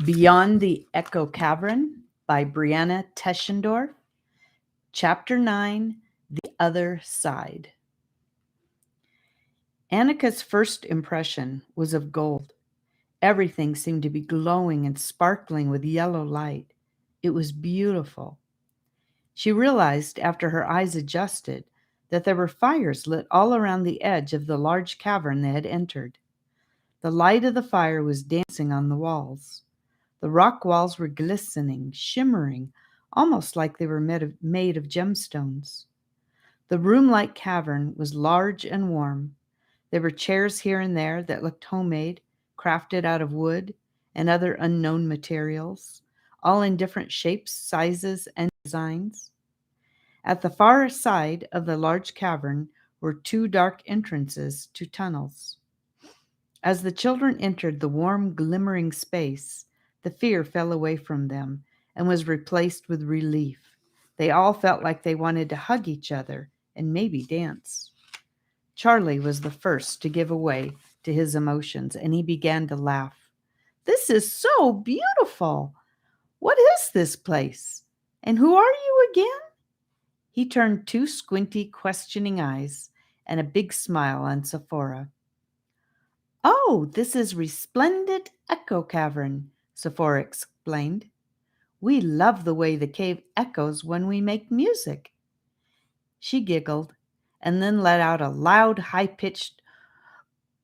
Beyond the Echo Cavern by BreAnna Teschendorf. Chapter 9, The Other Side. Annika's first impression was of gold. Everything seemed to be glowing and sparkling with yellow light. It was beautiful. She realized, after her eyes adjusted, that there were fires lit all around the edge of the large cavern they had entered. The light of the fire was dancing on the walls. The rock walls were glistening, shimmering, almost like they were made of gemstones. The room-like cavern was large and warm. There were chairs here and there that looked homemade, crafted out of wood and other unknown materials, all in different shapes, sizes, and designs. At the far side of the large cavern were two dark entrances to tunnels. As the children entered the warm, glimmering space, the fear fell away from them and was replaced with relief. They all felt like they wanted to hug each other and maybe dance. Charlie was the first to give way to his emotions, and he began to laugh. "This is so beautiful! What is this place? And who are you again?" He turned two squinty, questioning eyes and a big smile on Sephora. "Oh, this is Resplendent Echo Cavern," Sephora explained. "We love the way the cave echoes when we make music." She giggled and then let out a loud, high-pitched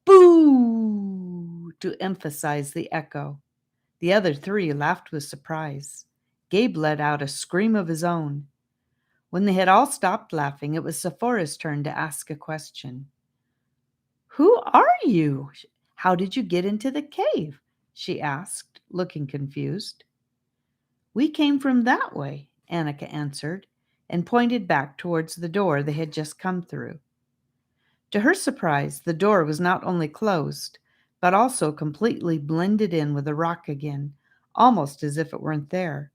boo to emphasize the echo. The other three laughed with surprise. Gabe let out a scream of his own. When they had all stopped laughing, it was Sephora's turn to ask a question. "Who are you? How did you get into the cave?" she asked, looking confused. "We came from that way," Annika answered, and pointed back towards the door they had just come through. To her surprise, the door was not only closed, but also completely blended in with the rock again, almost as if it weren't there.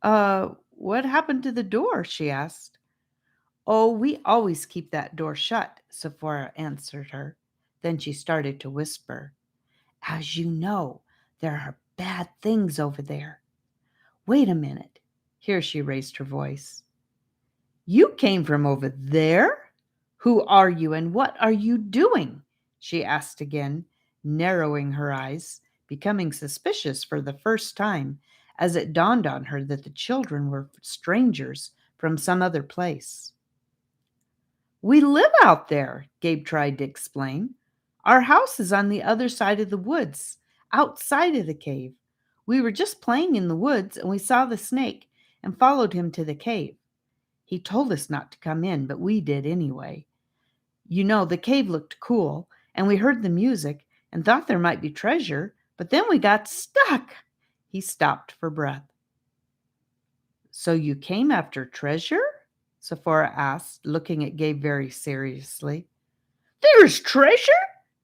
What happened to the door?" she asked. "Oh, we always keep that door shut," Sephora answered her. Then she started to whisper, "As you know, there are bad things over there. Wait a minute." Here she raised her voice. "You came from over there? Who are you and what are you doing?" she asked again, narrowing her eyes, becoming suspicious for the first time, as it dawned on her that the children were strangers from some other place. "We live out there," Gabe tried to explain. "Our house is on the other side of the woods, outside of the cave. We were just playing in the woods and we saw the snake and followed him to the cave. He told us not to come in, but we did anyway. You know, the cave looked cool, and we heard the music and thought there might be treasure, but then we got stuck." He stopped for breath. "So you came after treasure?" Sephora asked, looking at Gabe very seriously. "There's treasure?"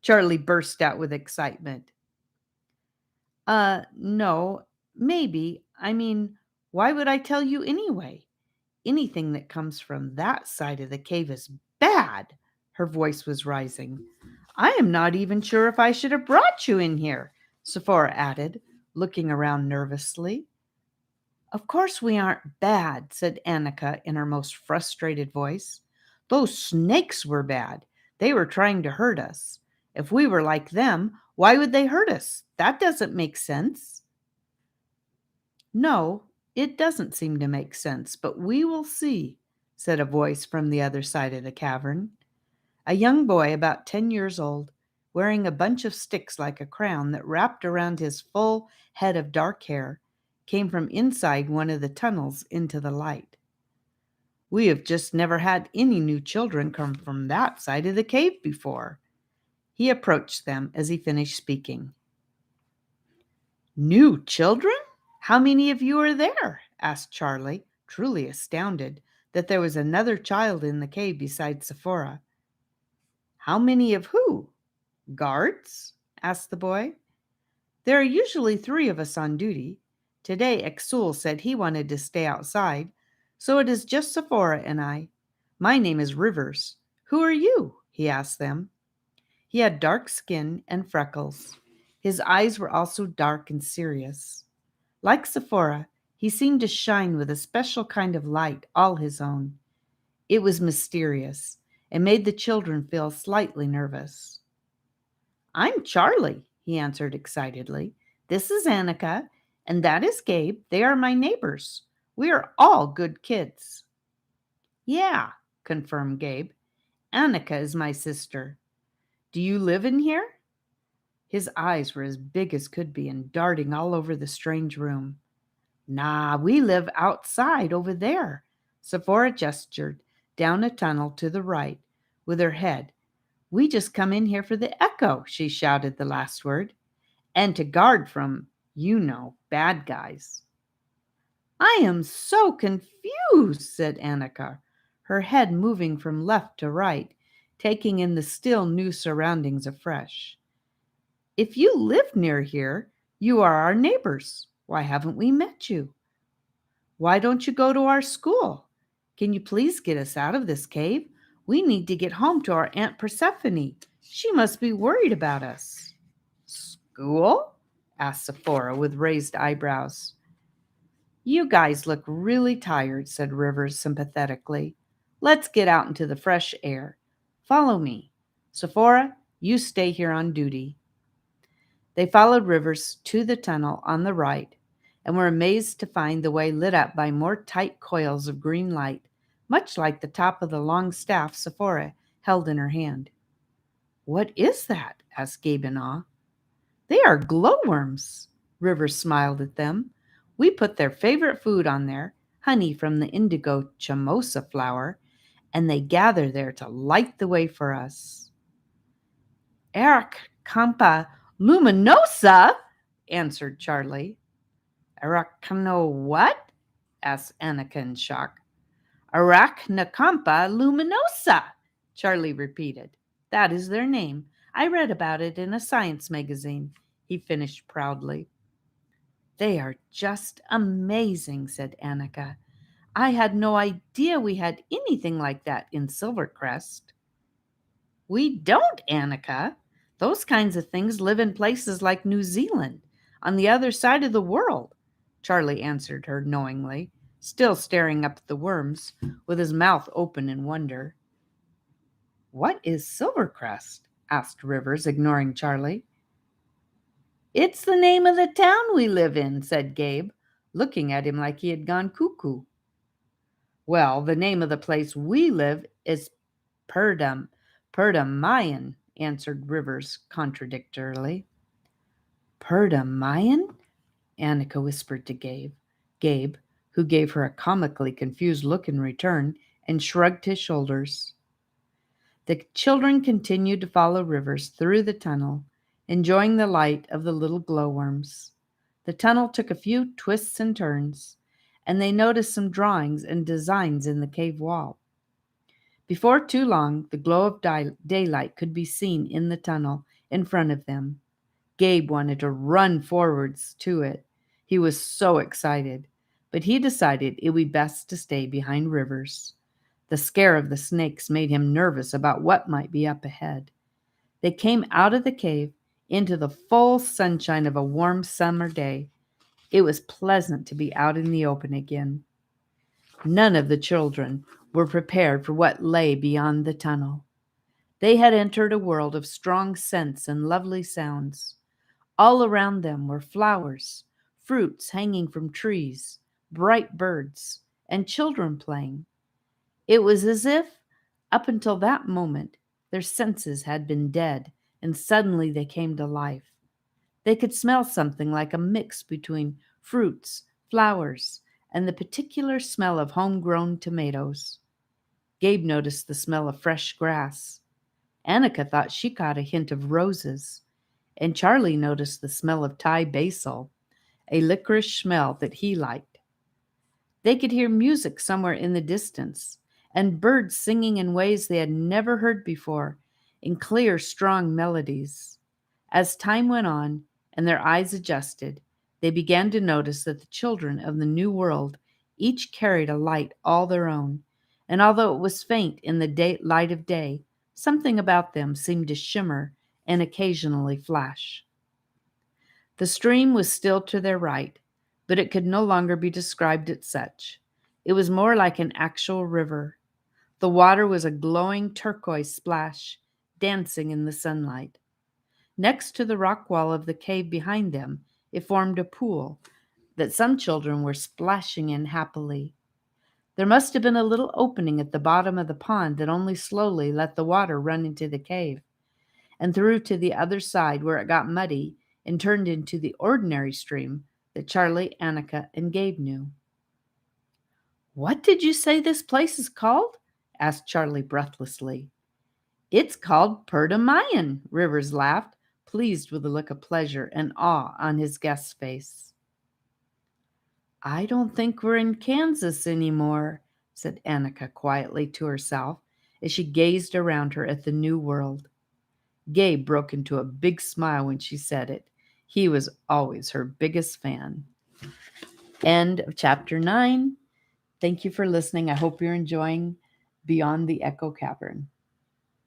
Charlie burst out with excitement. No, maybe. I mean, why would I tell you anyway? Anything that comes from that side of the cave is bad." Her voice was rising. "I am not even sure if I should have brought you in here," Sephora added, looking around nervously. "Of course we aren't bad," said Annika in her most frustrated voice. "Those snakes were bad. They were trying to hurt us. If we were like them, why would they hurt us? That doesn't make sense." "No, it doesn't seem to make sense, but we will see," said a voice from the other side of the cavern. A young boy about 10 years old, wearing a bunch of sticks like a crown that wrapped around his full head of dark hair, came from inside one of the tunnels into the light. "We have just never had any new children come from that side of the cave before." He approached them as he finished speaking. "New children? How many of you are there?" asked Charlie, truly astounded that there was another child in the cave besides Sephora. "How many of who? Guards?" asked the boy. "There are usually 3 of us on duty. Today Exul said he wanted to stay outside, so it is just Sephora and I. My name is Rivers. Who are you?" he asked them. He had dark skin and freckles. His eyes were also dark and serious. Like Sephora, he seemed to shine with a special kind of light all his own. It was mysterious and made the children feel slightly nervous. "I'm Charlie," he answered excitedly. "This is Annika, and that is Gabe. They are my neighbors. We are all good kids." "Yeah," confirmed Gabe. "Annika is my sister. Do you live in here?" His eyes were as big as could be and darting all over the strange room. "Nah, we live outside over there." Sephora gestured down a tunnel to the right with her head. "We just come in here for the echo," she shouted the last word, "and to guard from, bad guys." "I am so confused," said Annika, her head moving from left to right, taking in the still new surroundings afresh. "If you live near here, you are our neighbors. Why haven't we met you? Why don't you go to our school? Can you please get us out of this cave? We need to get home to our Aunt Persephone. She must be worried about us." "School?" asked Sephora with raised eyebrows. "You guys look really tired," said Rivers sympathetically. "Let's get out into the fresh air. Follow me. Sephora, you stay here on duty." They followed Rivers to the tunnel on the right and were amazed to find the way lit up by more tight coils of green light, much like the top of the long staff Sephora held in her hand. "What is that?" asked Gabe in awe. "They are glowworms." Rivers smiled at them. "We put their favorite food on there, honey from the indigo chamosa flower, and they gather there to light the way for us." "Eric Campa Luminosa," answered Charlie. "Arachno what?" asked Annika in shock. "Arachnacampa luminosa," Charlie repeated. "That is their name. I read about it in a science magazine," he finished proudly. "They are just amazing," said Annika. "I had no idea we had anything like that in Silvercrest." "We don't, Annika. Those kinds of things live in places like New Zealand, on the other side of the world," Charlie answered her knowingly, still staring up at the worms with his mouth open in wonder. "What is Silvercrest?" asked Rivers, ignoring Charlie. "It's the name of the town we live in," said Gabe, looking at him like he had gone cuckoo. "Well, the name of the place we live is Perdamayan," answered Rivers contradictorily. "Perdamayan?" Annika whispered to Gabe. Gabe, who gave her a comically confused look in return, and shrugged his shoulders. The children continued to follow Rivers through the tunnel, enjoying the light of the little glowworms. The tunnel took a few twists and turns, and they noticed some drawings and designs in the cave wall. Before too long, the glow of daylight could be seen in the tunnel in front of them. Gabe wanted to run forwards to it. He was so excited, but he decided it would be best to stay behind Rivers. The scare of the snakes made him nervous about what might be up ahead. They came out of the cave into the full sunshine of a warm summer day. It was pleasant to be out in the open again. None of the children were prepared for what lay beyond the tunnel. They had entered a world of strong scents and lovely sounds. All around them were flowers, fruits hanging from trees, bright birds, and children playing. It was as if, up until that moment, their senses had been dead, and suddenly they came to life. They could smell something like a mix between fruits, flowers, and the particular smell of homegrown tomatoes. Gabe noticed the smell of fresh grass. Annika thought she caught a hint of roses, and Charlie noticed the smell of Thai basil, a licorice smell that he liked. They could hear music somewhere in the distance, and birds singing in ways they had never heard before, in clear, strong melodies. As time went on and their eyes adjusted, they began to notice that the children of the new world each carried a light all their own, and although it was faint in the light of day, something about them seemed to shimmer and occasionally flash. The stream was still to their right, but it could no longer be described as such. It was more like an actual river. The water was a glowing turquoise splash, dancing in the sunlight. Next to the rock wall of the cave behind them, it formed a pool that some children were splashing in happily. There must have been a little opening at the bottom of the pond that only slowly let the water run into the cave and through to the other side where it got muddy and turned into the ordinary stream that Charlie, Annika, and Gabe knew. "What did you say this place is called?" asked Charlie breathlessly. "It's called Mayan," Rivers laughed, pleased with the look of pleasure and awe on his guest's face. "I don't think we're in Kansas anymore," said Annika quietly to herself as she gazed around her at the new world. Gabe broke into a big smile when she said it. He was always her biggest fan. End of chapter 9. Thank you for listening. I hope you're enjoying Beyond the Echo Cavern.